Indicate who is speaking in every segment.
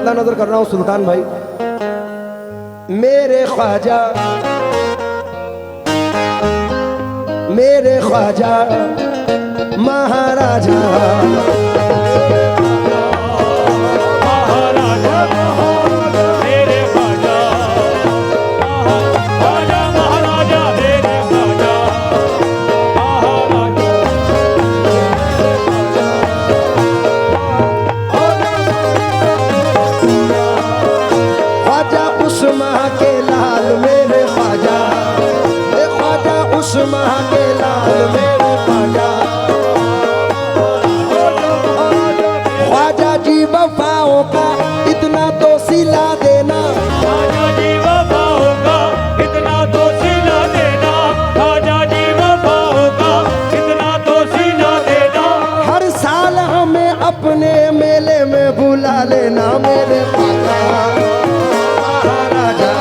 Speaker 1: मसला नजर कर रहा हूं सुल्तान भाई। मेरे ख्वाजा महाराजा माह के लाल मेरे ख्वाजा, ख्वाजा जी वफाओं का इतना तो सिला देना,
Speaker 2: ख्वाजा जी वफाओं का इतना तो सिला देना, ख्वाजा जी वफाओं का इतना तो सिला देना।
Speaker 1: हर साल हमें अपने मेले में बुला लेना मेरे ख्वाजा महाराजा।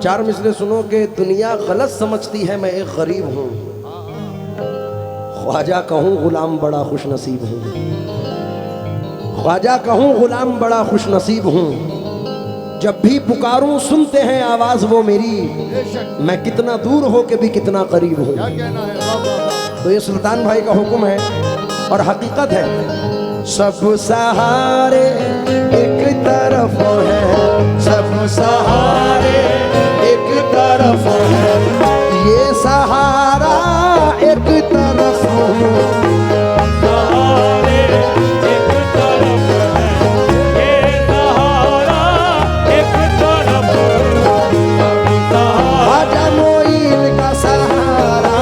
Speaker 1: चार मिसरे सुनो कि दुनिया गलत समझती है मैं एक गरीब हूँ, ख्वाजा कहूँ गुलाम बड़ा खुश नसीब हूँ, ख्वाजा कहूँ गुलाम बड़ा खुश नसीब हूँ। जब भी पुकारूं सुनते हैं आवाज वो मेरी, मैं कितना दूर हो के भी कितना करीब हूँ। तो ये सुल्तान भाई का हुक्म है और हकीकत है। सब सहारे एक तरफ है, सब सहारे एक तरफ है, ये सहारा एक तरफ है,
Speaker 2: सहारे एक तरफ है, ये सहारा एक तरफ है।
Speaker 1: ख्वाजा मोइन का सहारा,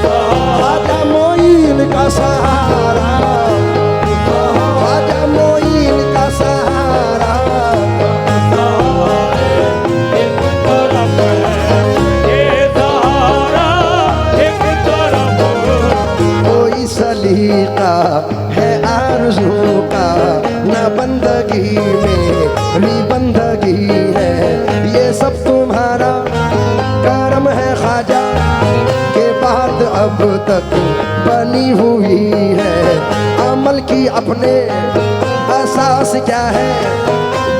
Speaker 1: ख्वाजा मोइन का सहारा, ख्वाजा मोइन का सहारा, सलीका है आरज़ू का, न बंदगी मेरी बंदगी है, ये सब तुम्हारा करम है ख्वाजा के बाद अब तक बनी हुई है। अमल की अपने एहसास क्या है,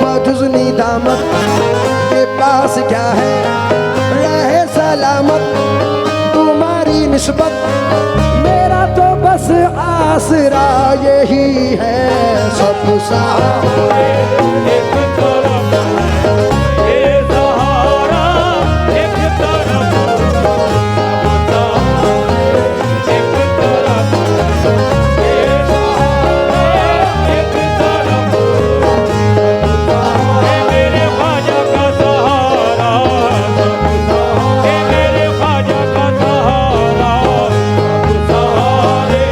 Speaker 1: बजुज़नी दामत के पास क्या है, रहे सलामत तुम्हारी निस्बत, मेरा तो बस आसरा यही है। सब सहारे
Speaker 2: एक तरफ है, ये सहारा एक तरफ है, एक तरफ है, ये सहारा एक तरफ है, मेरे ख्वाजा का सहारा, मेरे ख्वाजा का सहारा, सहारे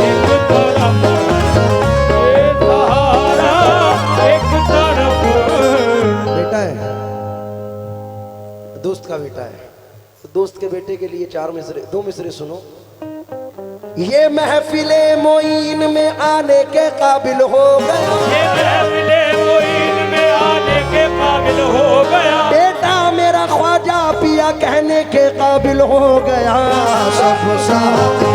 Speaker 2: एक तरफ है, ये सहारा एक तरफ है।
Speaker 1: बेटा है, दोस्त का बेटा है, तो दोस्त के बेटे के लिए चार मिसरे, दो मिसरे सुनो। ये महफिले मोइन में आने के काबिल हो गया,
Speaker 2: ये महफिले मोइन में आने के काबिल हो गया,
Speaker 1: बेटा मेरा ख्वाजा पिया कहने के काबिल हो गया। सब सहारे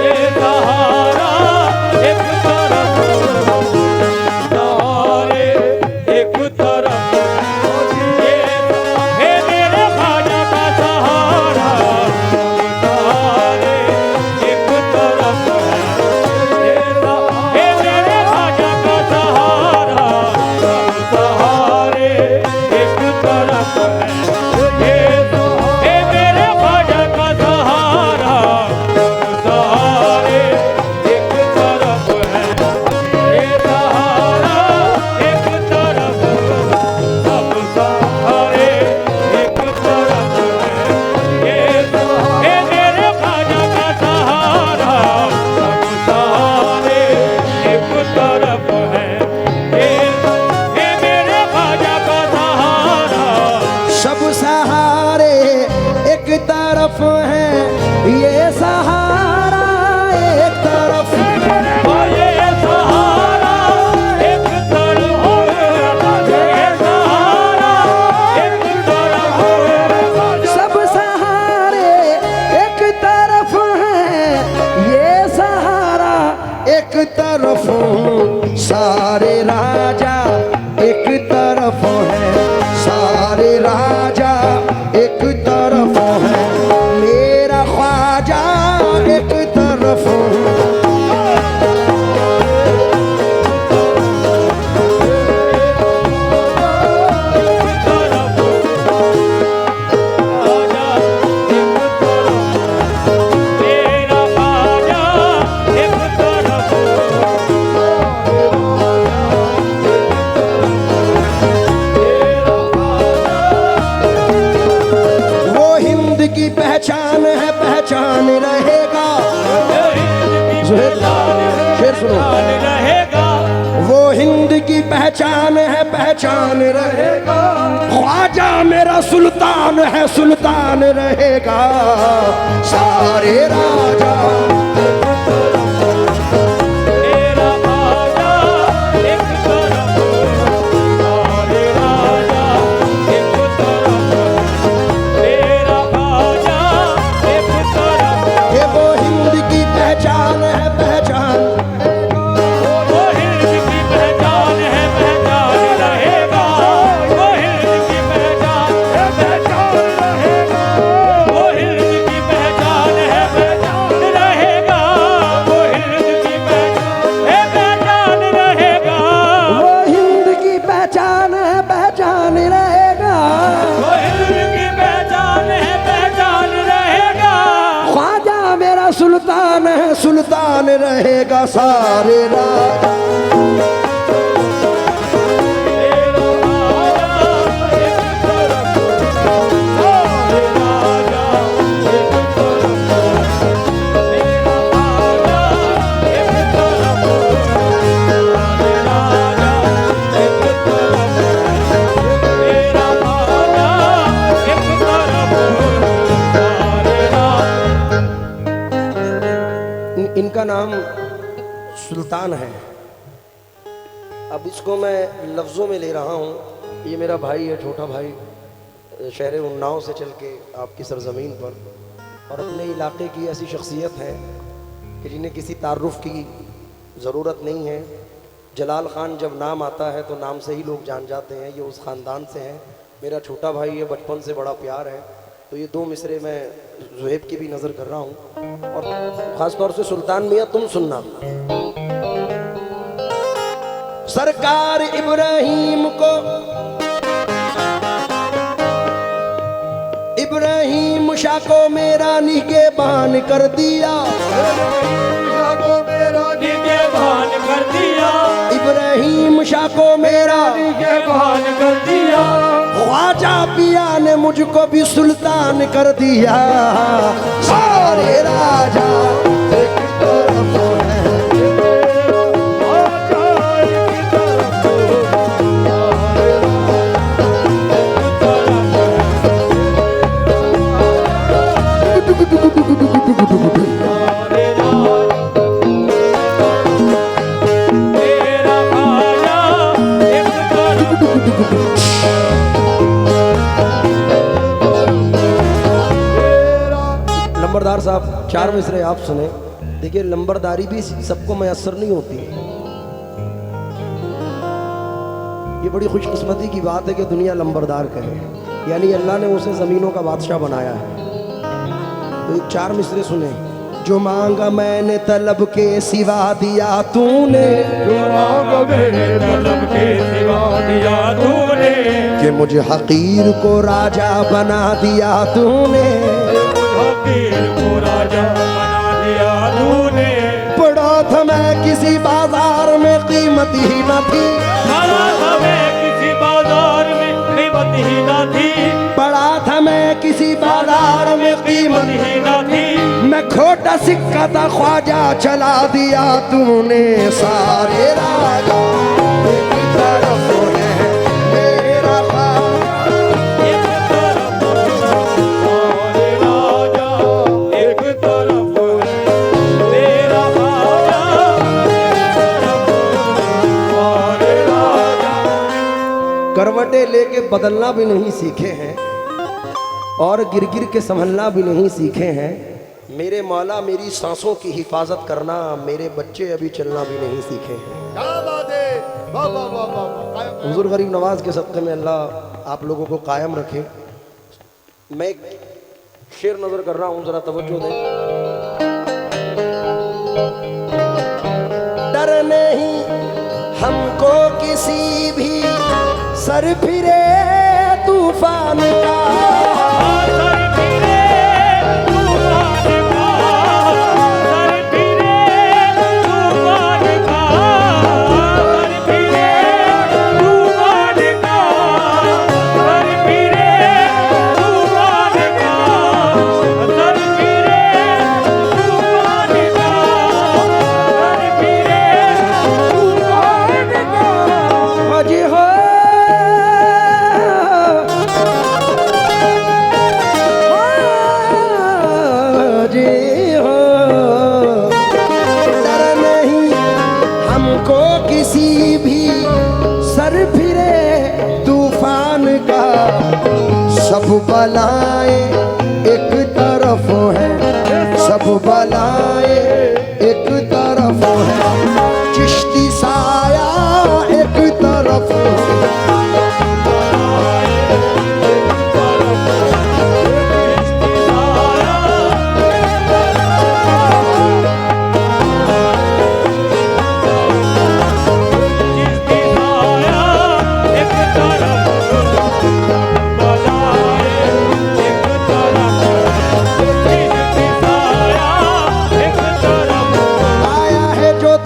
Speaker 2: ये सहारा एक तरफ, सहारे एक तरफ, ये मेरे ख्वाजा का सहारा, सहारे एक तरफ है, ये मेरे ख्वाजा का सहारा, सहारे एक तरफ है, ये मेरे
Speaker 1: राजा एक तरफ है, सारे राजा एक तरफ है, मेरा ख्वाजा एक तरफ है। पहचान है पहचान रहेगा, शेर सुनो, वो हिंद की पहचान है पहचान रहेगा, ख्वाजा मेरा सुल्तान है सुल्तान रहेगा, सारे राजा सुल्तान है सुल्तान रहेगा, सारे राजा इनका नाम सुल्तान है। अब इसको मैं लफ्ज़ों में ले रहा हूँ। ये मेरा भाई है, छोटा भाई, शहर उन्नाव से चल के आपकी सरज़मीन पर, और अपने इलाके की ऐसी शख्सियत है कि जिन्हें किसी तारुफ़ की ज़रूरत नहीं है। जलाल ख़ान जब नाम आता है तो नाम से ही लोग जान जाते हैं, ये उस ख़ानदान से हैं। मेरा छोटा भाई है, बचपन से बड़ा प्यार है। तो ये दो मिसरे मैं ज़ुहैब की भी नज़र कर रहा हूँ, और ख़ास तौर से सुल्तान मियाँ तुम सुनना। सरकार इब्राहीम को, इब्राहीम शाह को मेरा निगहबान कर दिया, इब्राहीम शाह को मेरा
Speaker 2: निगहबान कर दिया,
Speaker 1: ख्वाजा पिया ने मुझको भी सुल्तान कर दिया, सारे राजा एक तरफ है, लंबरदार साहब चार मिसरे आप सुने। देखिए लंबरदारी भी सबको मैसर नहीं होती। ये बड़ी खुशकिस्मती की बात है कि दुनिया लंबरदार कहे, यानी अल्लाह ने उसे ज़मीनों का बादशाह बनाया है। तो एक चार मिसरे सुने। जो मांगा मैंने तलब के सिवा दिया तूने,
Speaker 2: जो मांगा मैंने तलब के सिवा दिया तूने,
Speaker 1: कि मुझे हकीर को राजा बना दिया तूने,
Speaker 2: हकीर को राजा बना दिया तूने।
Speaker 1: पड़ा था मैं किसी बाजार में कीमत ही न थी,
Speaker 2: पड़ा था मैं किसी बाजार में कीमत ही न थी,
Speaker 1: पड़ा था मैं किसी बाजार में कीमत
Speaker 2: ही न थी।
Speaker 1: मैं खोटा सिक्का था ख्वाजा चला दिया तूने, सारे राजा एक तरफ है मेरा ख्वाजा,
Speaker 2: एक तरफ सारे राजा, एक तरफ मेरा ख्वाजा, एक तरफ सारे राजा।
Speaker 1: करवटें लेके बदलना भी नहीं सीखे हैं, और गिर गिर के संभलना भी नहीं सीखे हैं। मेरे मौला मेरी सांसों की हिफाजत करना, मेरे बच्चे अभी चलना भी नहीं सीखे हैं।
Speaker 3: क्या बात है।
Speaker 1: हुजूर गरीब नवाज के सदक़े में अल्लाह आप लोगों को कायम रखे। मैं एक शेर नजर कर रहा हूँ, जरा तवज्जो दें। डर नहीं हमको किसी भी सर फिरे तूफान का,
Speaker 2: सर फिरे तूफान का, सर फिरे तूफान का, सर फिरे तूफान का, सर फिरे तूफान का, सर फिरे तूफान का, सर फिरे तूफान का।
Speaker 1: हाजी हो किसी भी सर फिरे तूफान का, सब बलाएं एक तरफ है, सब बलाएं एक तरफ है, चिश्ती साया एक तरफ है।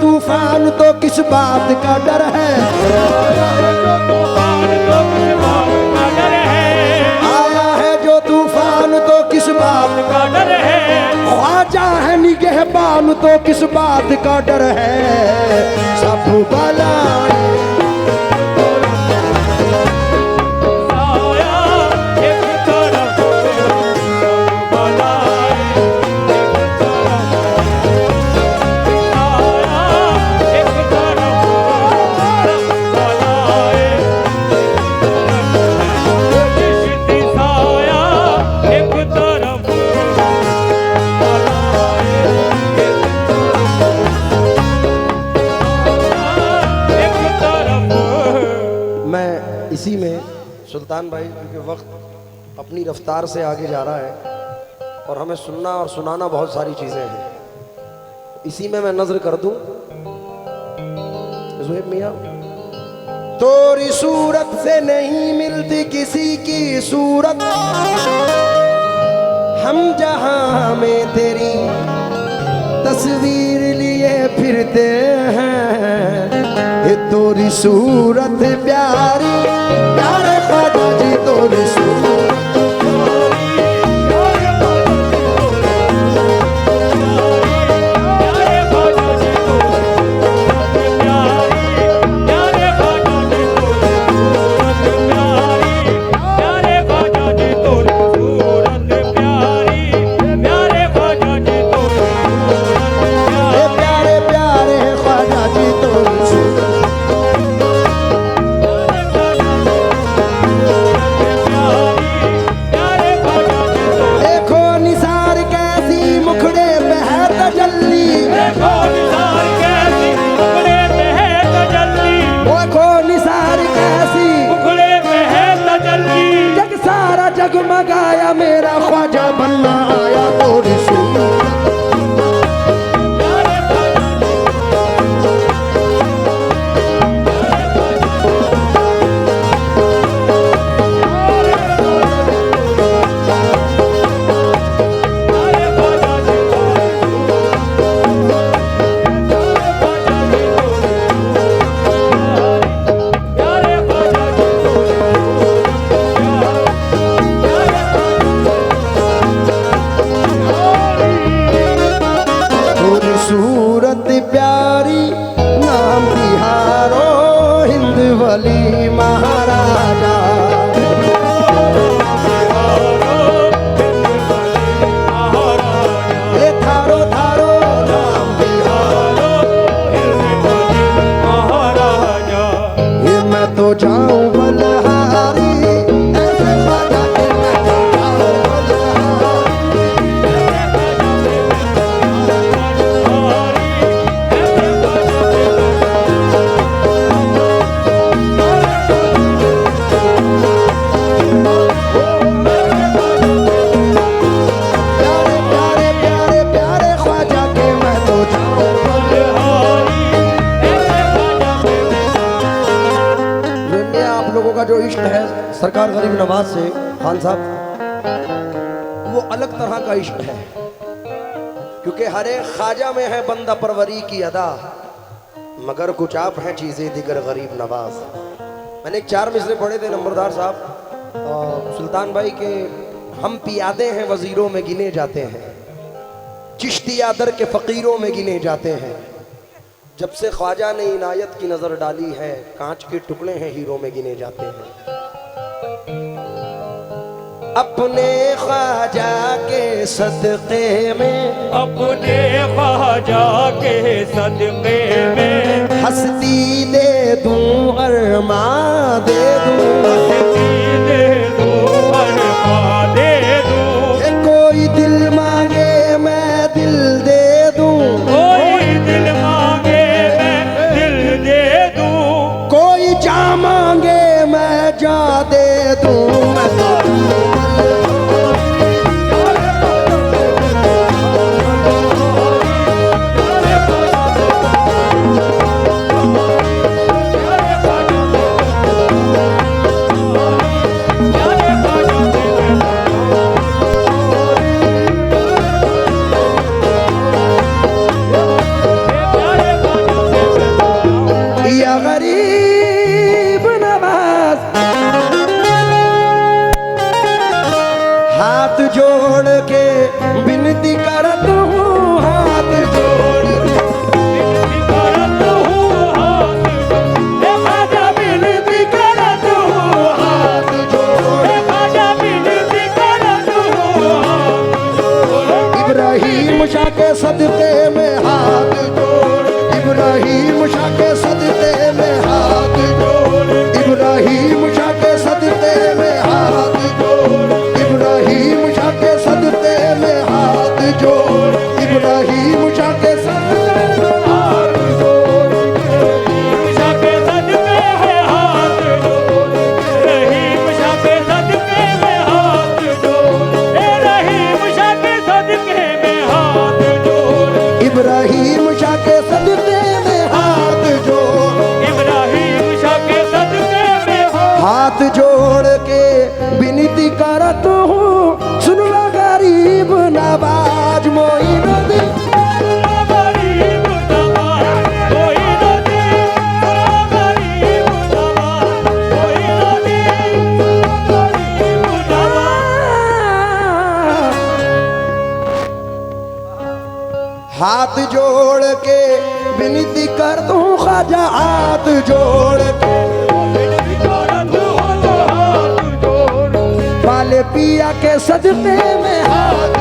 Speaker 1: तूफान तो किस बात का डर है,
Speaker 2: तूफान तो किस बात का डर है,
Speaker 1: आया है जो तूफान तो किस बात
Speaker 2: का डर है,
Speaker 1: ख्वाजा है निगहबान तो किस बात का डर है, सब बलाएं इसी में सुल्तान भाई, क्योंकि वक्त अपनी रफ्तार से आगे जा रहा है और हमें सुनना और सुनाना बहुत सारी चीज़ें हैं, इसी में मैं नजर कर दूं। ज़ुहैब मियां, तोरी सूरत से नहीं मिलती किसी की सूरत, हम जहां में तेरी तस्वीर लिए फिरते हैं, ये तोरी सूरत प्यारी प्यारे ख्वाजा जी, तोरी सूरत जगमगाया मेरा ख्वाजा बनना आया, तोरी सूरत प्यारी, नाम बिहारो हिंद वली महाराजा, ये थारो थारो नाम बिहारो
Speaker 2: हिंद वली महाराजा,
Speaker 1: ये मैं तो जाऊं बलहारी, ऐसे ख्वाजा के मैं तो जाऊं बलहारी। लोगों का जो इश्क है सरकार गरीब नवाज से खान साहब, वो अलग तरह का इश्क है, क्योंकि हर एक ख्वाजा में है बंदा परवरी की अदा, मगर कुछ आप हैं चीज़ें दिगर गरीब नवाज। मैंने एक 4 मिसरे पढ़े थे नंबरदार साहब और सुल्तान भाई के, हम पियादे हैं वजीरों में गिने जाते हैं, चिश्तिया दर के फ़कीरों में गिने जाते हैं, जब से ख्वाजा ने इनायत की नज़र डाली है कांच के टुकड़े हैं हीरों में गिने जाते हैं। अपने ख्वाजा के सदक़े में,
Speaker 2: अपने ख्वाजा के सदक़े में
Speaker 1: हस्ती दे दूं अरमा दे दूं,
Speaker 2: हस्ती दे दूं अरमा दे दूं,
Speaker 1: कोई दिल मांगे मैं दिल दे दूं,
Speaker 2: कोई दिल मांगे मैं दिल दे दूं,
Speaker 1: कोई जा मांगे मैं जा दे दूं, गरीब नवाज हाथ जोड़ के विनती करता हूँ, हाथ जोड़
Speaker 2: विनती करता हूँ हाथ, ख्वाजा विनती करता हूँ हाथ जोड़, ख्वाजा विनती करता हूँ हाथ,
Speaker 1: इब्राहिम शाह के सदक़े में हाथ जोड़, इब्राहिम शाह के सदक़े में हाथ जोड़, इब्राहिम शाह के सदक़े में हाथ जोड़, इब्राहिम शाह के सदक़े में हाथ जोड़, इब्राहिम शाह के सदक़े में हाथ जोड़,
Speaker 2: शाह के सदक़े में हाथ जोड़, रहीम शाह के सदक़े में हाथ जोड़, रहीम शाह के सदक़े में हाथ जोड़,
Speaker 1: इब्राहिम शाह के सदक़े में हाथ जोड़,
Speaker 2: इब्राहिम शाह के सदक़े में
Speaker 1: हाथ जोड़ के विनती करत हूँ, सुन लो गरीब नवाज मोइनुद्दीन,
Speaker 2: गरीब नवाज मोइनुद्दीन, गरीब नवाज मोइनुद्दीन, गरीब नवाज।
Speaker 1: हाथ जोड़ के विनती कर दूं ख्वाजा, हाथ जोड़ के पाले पिया के सदक़े में हाथ